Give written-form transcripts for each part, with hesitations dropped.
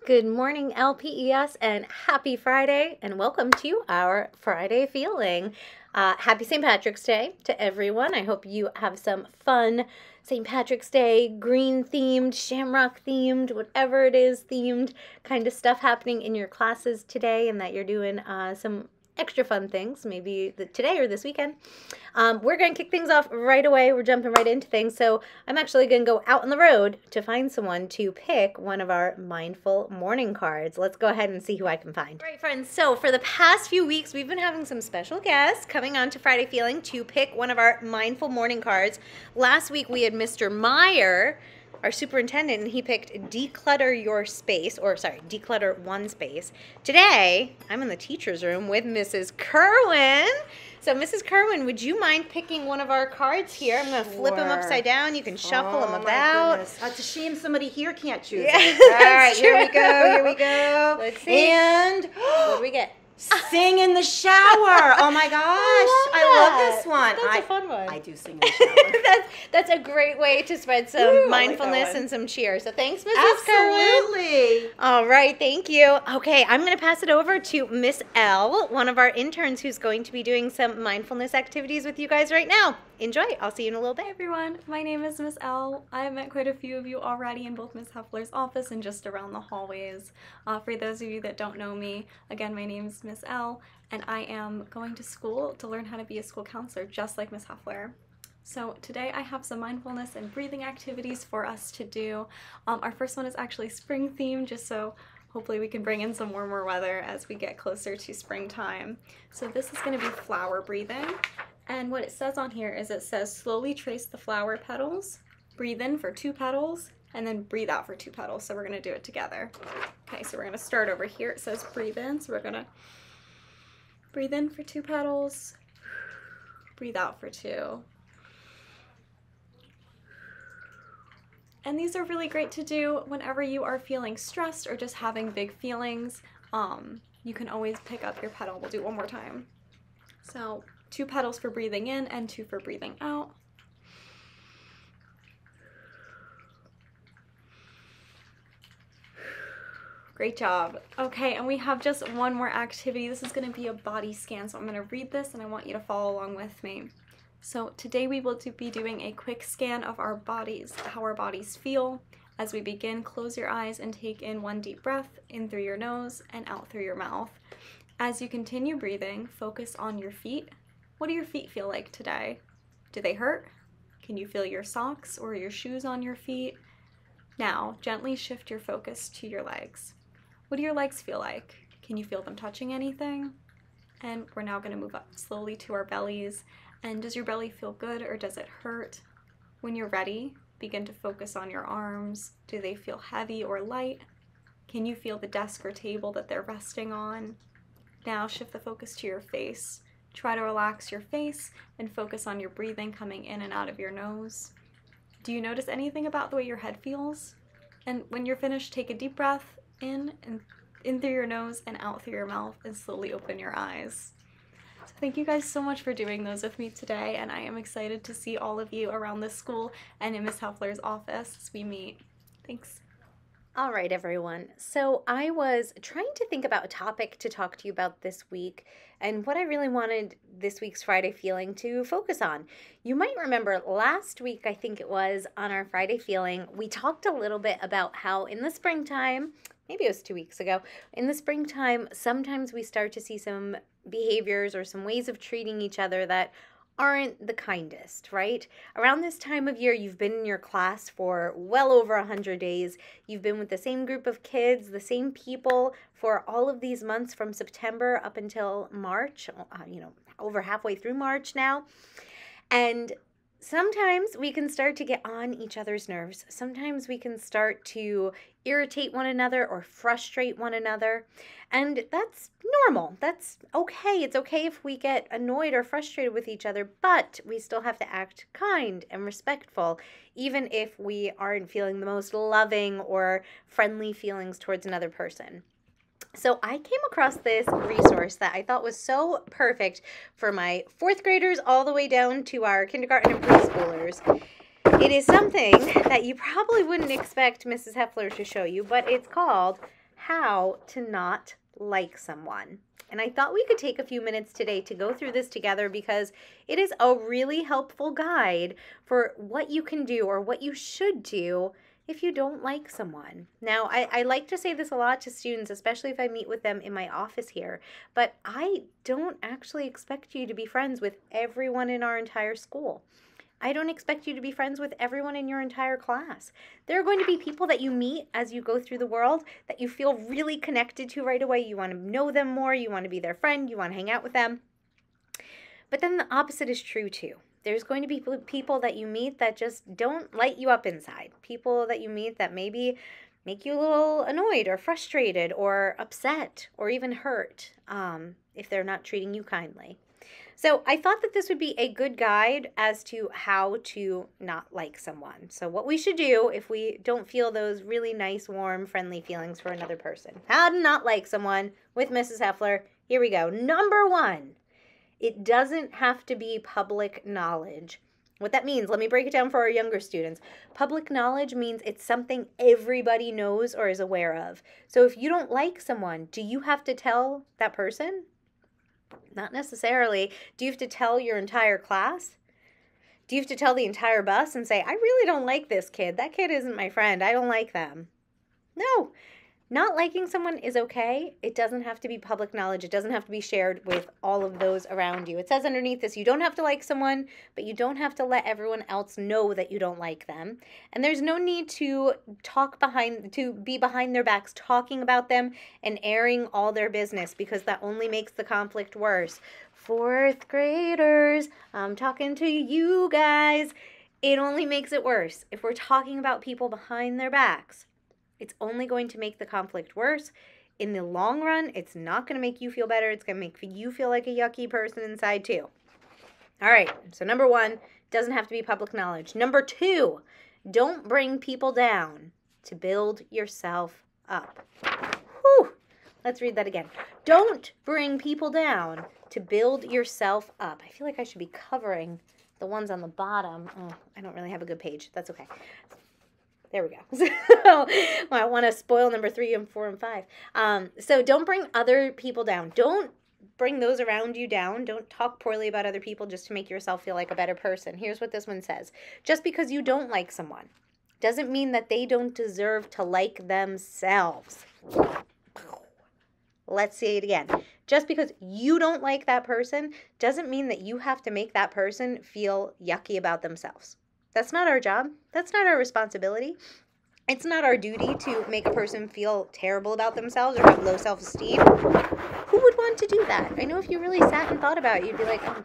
Good morning, LPES, and happy Friday, and welcome to our Friday feeling. Happy St. Patrick's Day to everyone. I hope you have some fun St. Patrick's Day, green themed, shamrock themed, whatever it is themed kind of stuff happening in your classes today, and that you're doing some extra fun things, maybe today or this weekend. We're going to kick things off right away. We're jumping right into things. So I'm actually going to go out on the road to find someone to pick one of our mindful morning cards. Let's go ahead and see who I can find. All right, friends. So for the past few weeks, we've been having some special guests coming on to Friday Feeling to pick one of our mindful morning cards. Last week, we had Mr. Meyer, our superintendent, and he picked declutter your space, or sorry, declutter one space. Today, I'm in the teacher's room with Mrs. Kerwin. So Mrs. Kerwin, would you mind picking one of our cards here? I'm going to flip them upside down. You can shuffle them about. It's a shame somebody here can't choose Yeah, it. All right, true. here we go. Let's see. And What do we get? sing in the shower. Oh my gosh, I love this one. That's a fun one. I do sing in the shower. that's a great way to spread some Ooh, mindfulness like and some cheer. So thanks, Mrs. Kerwin. Absolutely. All right, thank you. Okay, I'm going to pass it over to Miss L, one of our interns who's going to be doing some mindfulness activities with you guys right now. Enjoy. I'll see you in a little bit. Hey everyone, my name is Miss L. I've met quite a few of you already in both Miss Heffler's office and just around the hallways. For those of you that don't know me, again, my name is Miss L, and I am going to school to learn how to be a school counselor, just like Miss Heffler. So today I have some mindfulness and breathing activities for us to do. Our first one is actually spring themed, just so hopefully we can bring in some warmer weather as we get closer to springtime. So this is going to be flower breathing. And what it says on here is it says slowly trace the flower petals, breathe in for 2 petals, and then breathe out for 2 petals. So we're going to do it together. Okay, so we're going to start over here. It says breathe in, so we're going to breathe in for 2 petals, breathe out for 2. And these are really great to do whenever you are feeling stressed or just having big feelings. You can always pick up your petal. We'll do it one more time. So 2 petals for breathing in and 2 for breathing out. Great job. Okay, and we have just one more activity. This is going to be a body scan, so I'm going to read this and I want you to follow along with me. So today we will be doing a quick scan of our bodies, how our bodies feel. As we begin, close your eyes and take in 1 deep breath, in through your nose and out through your mouth. As you continue breathing, focus on your feet. What do your feet feel like today? Do they hurt? Can you feel your socks or your shoes on your feet? Now, gently shift your focus to your legs. What do your legs feel like? Can you feel them touching anything? And we're now going to move up slowly to our bellies. And does your belly feel good or does it hurt? When you're ready, begin to focus on your arms. Do they feel heavy or light? Can you feel the desk or table that they're resting on? Now shift the focus to your face. Try to relax your face and focus on your breathing coming in and out of your nose. Do you notice anything about the way your head feels? And when you're finished, take a deep breath in through your nose and out through your mouth and slowly open your eyes. So thank you guys so much for doing those with me today, and I am excited to see all of you around the school and in Miss Heffler's office as we meet. Thanks. All right, everyone. So I was trying to think about a topic to talk to you about this week and what I really wanted this week's Friday Feeling to focus on. You might remember last week, I think it was, on our Friday Feeling, we talked a little bit about how in the springtime, maybe it was 2 weeks ago, in the springtime, sometimes we start to see some behaviors or some ways of treating each other that aren't the kindest, right? Around this time of year, you've been in your class for well over 100 days. You've been with the same group of kids, the same people for all of these months from September up until March, over halfway through March now. And sometimes we can start to get on each other's nerves. Sometimes we can start to irritate one another or frustrate one another. And that's normal. That's okay. It's okay if we get annoyed or frustrated with each other, but we still have to act kind and respectful, even if we aren't feeling the most loving or friendly feelings towards another person. So I came across this resource that I thought was so perfect for my 4th graders all the way down to our kindergarten and preschoolers. It is something that you probably wouldn't expect Mrs. Heffler to show you, but it's called how to not like someone. And I thought we could take a few minutes today to go through this together because it is a really helpful guide for what you can do or what you should do if you don't like someone. Now, I like to say this a lot to students, especially if I meet with them in my office here, but I don't actually expect you to be friends with everyone in our entire school. I don't expect you to be friends with everyone in your entire class. There are going to be people that you meet as you go through the world that you feel really connected to right away. You want to know them more. You want to be their friend. You want to hang out with them. But then the opposite is true too. There's going to be people that you meet that just don't light you up inside. People that you meet that maybe make you a little annoyed or frustrated or upset or even hurt if they're not treating you kindly. So I thought that this would be a good guide as to how to not like someone. So what we should do if we don't feel those really nice, warm, friendly feelings for another person. How to not like someone with Mrs. Heffler. Here we go. Number 1, it doesn't have to be public knowledge. What that means, let me break it down for our younger students. Public knowledge means it's something everybody knows or is aware of. So if you don't like someone, do you have to tell that person? Not necessarily. Do you have to tell your entire class? Do you have to tell the entire bus and say, I really don't like this kid. That kid isn't my friend. I don't like them. No. Not liking someone is okay. It doesn't have to be public knowledge. It doesn't have to be shared with all of those around you. It says underneath this, you don't have to like someone, but you don't have to let everyone else know that you don't like them. And there's no need to be behind their backs talking about them and airing all their business because that only makes the conflict worse. 4th graders, I'm talking to you guys. It only makes it worse if we're talking about people behind their backs. It's only going to make the conflict worse. In the long run, it's not going to make you feel better. It's going to make you feel like a yucky person inside too. All right, so number 1, doesn't have to be public knowledge. Number 2, don't bring people down to build yourself up. Whew. Let's read that again. Don't bring people down to build yourself up. I feel like I should be covering the ones on the bottom. Oh, I don't really have a good page. That's okay. There we go. So I want to spoil number 3 and 4 and 5. So don't bring other people down. Don't bring those around you down. Don't talk poorly about other people just to make yourself feel like a better person. Here's what this one says. Just because you don't like someone doesn't mean that they don't deserve to like themselves. Let's say it again. Just because you don't like that person doesn't mean that you have to make that person feel yucky about themselves. That's not our job. That's not our responsibility. It's not our duty to make a person feel terrible about themselves or have low self-esteem. Who would want to do that? I know if you really sat and thought about it, you'd be like, oh,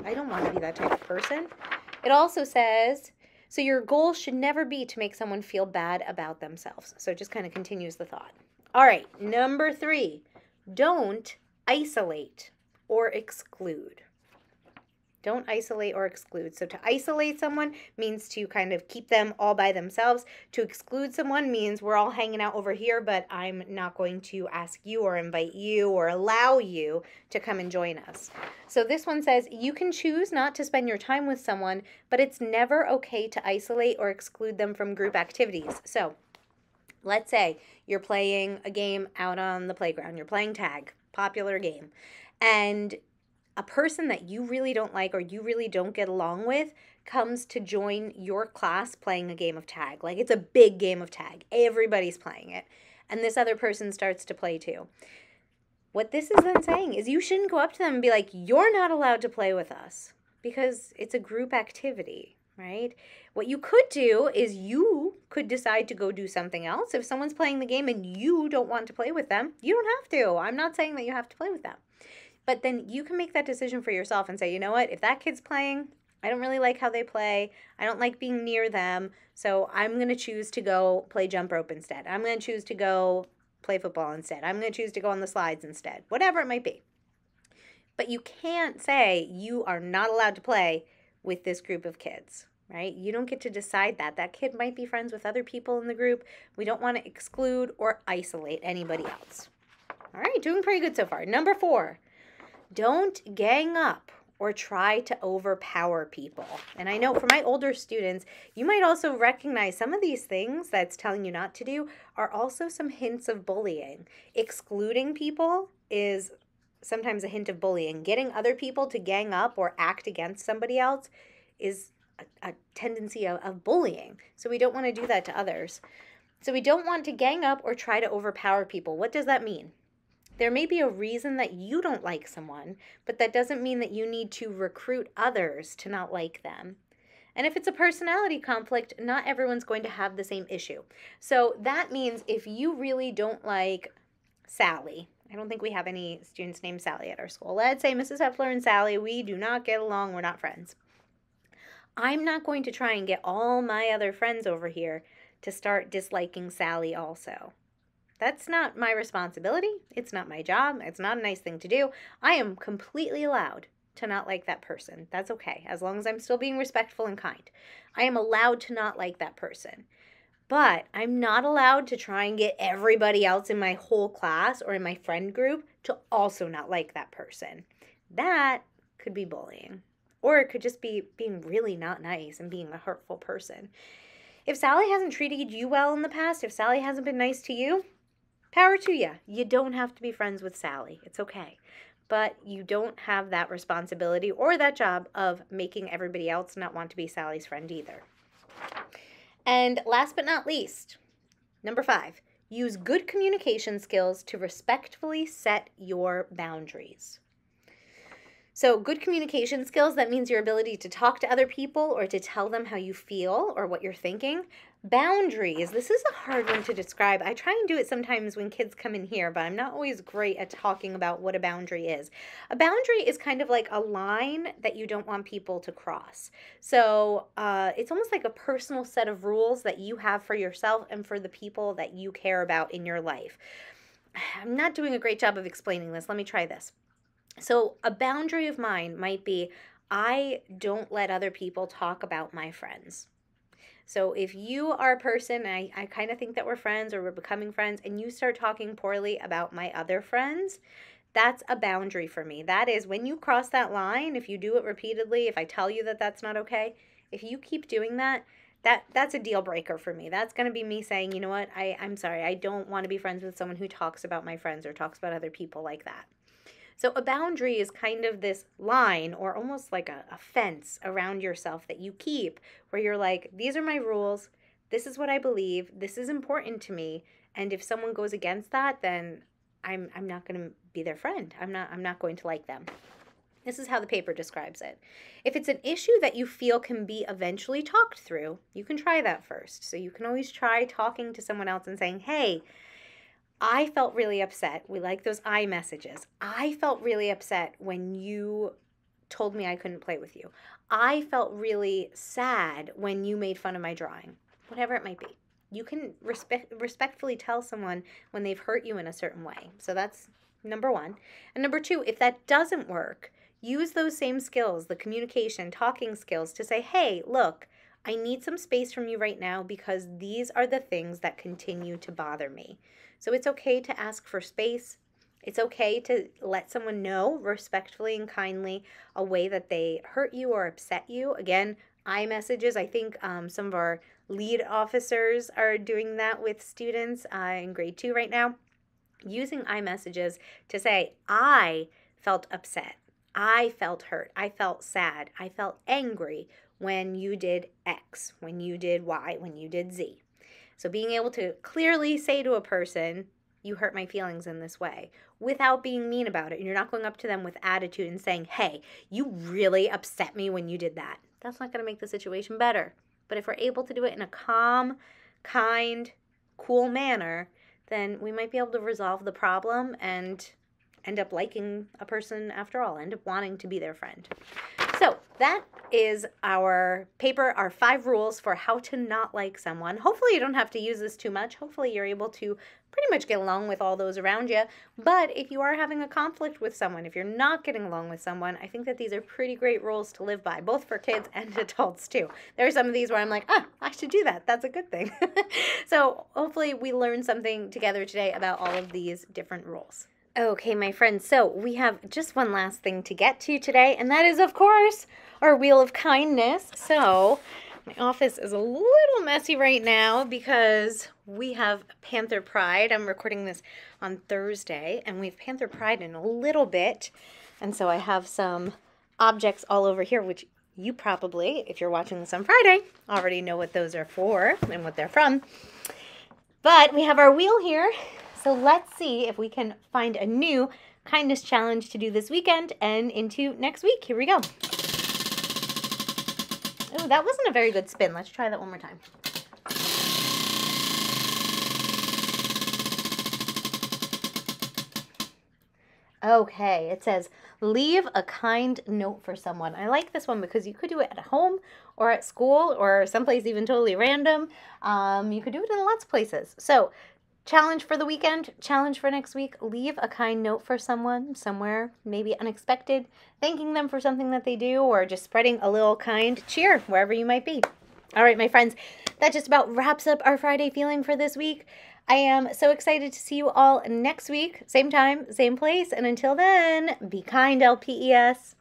I don't want to be that type of person. It also says, so your goal should never be to make someone feel bad about themselves. So it just kind of continues the thought. All right, number 3, don't isolate or exclude. Don't isolate or exclude. So to isolate someone means to kind of keep them all by themselves. To exclude someone means we're all hanging out over here, but I'm not going to ask you or invite you or allow you to come and join us. So this one says you can choose not to spend your time with someone, but it's never okay to isolate or exclude them from group activities. So let's say you're playing a game out on the playground. You're playing tag, popular game, and a person that you really don't like or you really don't get along with comes to join your class playing a game of tag. Like it's a big game of tag. Everybody's playing it. And this other person starts to play too. What this is then saying is you shouldn't go up to them and be like, you're not allowed to play with us because it's a group activity, right? What you could do is you could decide to go do something else. If someone's playing the game and you don't want to play with them, you don't have to. I'm not saying that you have to play with them. But then you can make that decision for yourself and say, you know what, if that kid's playing, I don't really like how they play. I don't like being near them. So I'm going to choose to go play jump rope instead. I'm going to choose to go play football instead. I'm going to choose to go on the slides instead. Whatever it might be. But you can't say you are not allowed to play with this group of kids, right? You don't get to decide that. That kid might be friends with other people in the group. We don't want to exclude or isolate anybody else. All right, doing pretty good so far. Number 4. Don't gang up or try to overpower people. And I know for my older students, you might also recognize some of these things that's telling you not to do are also some hints of bullying. Excluding people is sometimes a hint of bullying. Getting other people to gang up or act against somebody else is a tendency of bullying. So we don't want to do that to others. So we don't want to gang up or try to overpower people. What does that mean? There may be a reason that you don't like someone, but that doesn't mean that you need to recruit others to not like them. And if it's a personality conflict, not everyone's going to have the same issue. So that means if you really don't like Sally, I don't think we have any students named Sally at our school. Let's say Mrs. Heffler and Sally, we do not get along, we're not friends. I'm not going to try and get all my other friends over here to start disliking Sally also. That's not my responsibility. It's not my job. It's not a nice thing to do. I am completely allowed to not like that person. That's okay, as long as I'm still being respectful and kind. I am allowed to not like that person. But I'm not allowed to try and get everybody else in my whole class or in my friend group to also not like that person. That could be bullying. Or it could just be being really not nice and being a hurtful person. If Sally hasn't treated you well in the past, if Sally hasn't been nice to you, power to you. You don't have to be friends with Sally. It's okay. But you don't have that responsibility or that job of making everybody else not want to be Sally's friend either. And last but not least, number 5, use good communication skills to respectfully set your boundaries. So good communication skills, that means your ability to talk to other people or to tell them how you feel or what you're thinking. Boundaries, this is a hard one to describe. I try and do it sometimes when kids come in here, but I'm not always great at talking about what a boundary is. A boundary is kind of like a line that you don't want people to cross. So it's almost like a personal set of rules that you have for yourself and for the people that you care about in your life. I'm not doing a great job of explaining this. Let me try this. So a boundary of mine might be, I don't let other people talk about my friends. So if you are a person, and I kind of think that we're friends or we're becoming friends, and you start talking poorly about my other friends, that's a boundary for me. That is, when you cross that line, if you do it repeatedly, if I tell you that that's not okay, if you keep doing that, that's a deal breaker for me. That's going to be me saying, you know what, I'm sorry, I don't want to be friends with someone who talks about my friends or talks about other people like that. So a boundary is kind of this line or almost like a fence around yourself that you keep where you're like, these are my rules. This is what I believe. This is important to me. And if someone goes against that, then I'm not going to be their friend. I'm not going to like them. This is how the paper describes it. If it's an issue that you feel can be eventually talked through, you can try that first. So you can always try talking to someone else and saying, hey, I felt really upset. We like those I messages. I felt really upset when you told me I couldn't play with you. I felt really sad when you made fun of my drawing. Whatever it might be. You can respectfully tell someone when they've hurt you in a certain way. So that's number 1. And number 2, if that doesn't work, use those same skills, the communication, talking skills, to say, hey, look, I need some space from you right now because these are the things that continue to bother me. So it's okay to ask for space. It's okay to let someone know respectfully and kindly a way that they hurt you or upset you. Again, iMessages, I think some of our lead officers are doing that with students in grade 2 right now, using iMessages to say, I felt upset. I felt hurt. I felt sad. I felt angry when you did X, when you did Y, when you did Z. So being able to clearly say to a person, you hurt my feelings in this way, without being mean about it. And you're not going up to them with attitude and saying, hey, you really upset me when you did that. That's not going to make the situation better. But if we're able to do it in a calm, kind, cool manner, then we might be able to resolve the problem and end up liking a person after all, end up wanting to be their friend. So that is our paper, our 5 rules for how to not like someone. Hopefully you don't have to use this too much. Hopefully you're able to pretty much get along with all those around you. But if you are having a conflict with someone, if you're not getting along with someone, I think that these are pretty great rules to live by, both for kids and adults too. There are some of these where I'm like, I should do that. That's a good thing. So hopefully we learned something together today about all of these different rules. Okay, my friends, so we have just one last thing to get to today, and that is, of course, our Wheel of Kindness. So, my office is a little messy right now because we have Panther Pride. I'm recording this on Thursday, and we have Panther Pride in a little bit. And so I have some objects all over here, which you probably, if you're watching this on Friday, already know what those are for and what they're from. But we have our wheel here. So let's see if we can find a new kindness challenge to do this weekend and into next week. Here we go. Oh, that wasn't a very good spin. Let's try that one more time. Okay, it says, leave a kind note for someone. I like this one because you could do it at home or at school or someplace even totally random. You could do it in lots of places. So, challenge for the weekend, challenge for next week, leave a kind note for someone somewhere, maybe unexpected, thanking them for something that they do, or just spreading a little kind cheer wherever you might be. All right, my friends, that just about wraps up our Friday feeling for this week. I am so excited to see you all next week, same time, same place, and until then, be kind, LPES.